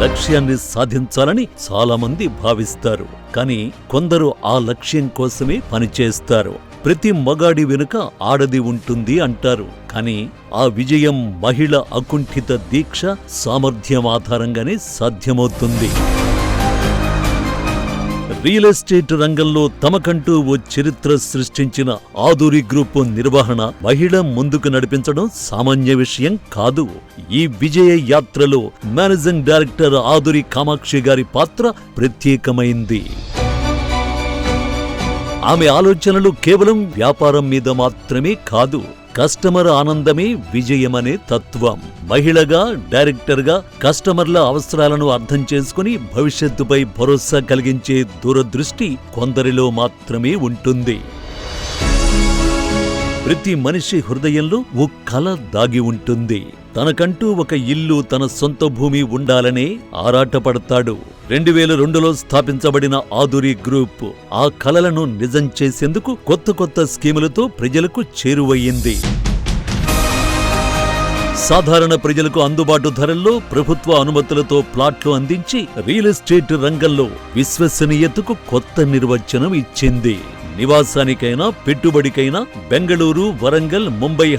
లక్ష్యాన్ని సాధించాలని చాలా మంది భావిస్తారు. కానీ కొందరు ఆ లక్ష్యం కోసమే పనిచేస్తారు. ప్రతి మగాడి వెనుక ఆడది ఉంటుంది అంటారు. కానీ ఆ విజయం మహిళ అకుంఠిత దీక్ష, సామర్థ్యం ఆధారంగానే సాధ్యమవుతుంది. రియల్ ఎస్టేట్ రంగంలో తమకంటూ ఓ చరిత్ర సృష్టించిన ఆదురి గ్రూప్ నిర్వహణ మహిళ ముందుకు నడిపించడం సామాన్య విషయం కాదు. ఈ విజయ యాత్రలో మేనేజింగ్ డైరెక్టర్ ఆదురి కామాక్షి గారి పాత్ర ప్రత్యేకమైంది. ఆమె ఆలోచనలు కేవలం వ్యాపారం మీద మాత్రమే కాదు, కస్టమర్ ఆనందమే విజయమనే తత్వం. మహిళగా, డైరెక్టర్గా కస్టమర్ల అవసరాలను అర్థం చేసుకుని భవిష్యత్తుపై భరోసా కలిగించే దూరదృష్టి కొందరిలో మాత్రమే ఉంటుంది. ప్రతి మనిషి హృదయంలో ఓ కల దాగి ఉంటుంది. తనకంటూ ఒక ఇల్లు, తన సొంత భూమి ఉండాలనే ఆరాటపడతాడు. 2002లో స్థాపించబడిన ఆదురి గ్రూప్ ఆ కలలను నిజం చేసేందుకు కొత్త కొత్త స్కీములతో ప్రజలకు చేరువయ్యింది. సాధారణ ప్రజలకు అందుబాటు ధరల్లో ప్రభుత్వ అనుమతులతో ప్లాట్లు అందించి రియల్ ఎస్టేట్ రంగంలో విశ్వసనీయతకు కొత్త నిర్వచనం ఇచ్చింది. నివాసానికైనా, పెట్టుబడికైనా బెంగళూరు, వరంగల్, ముంబై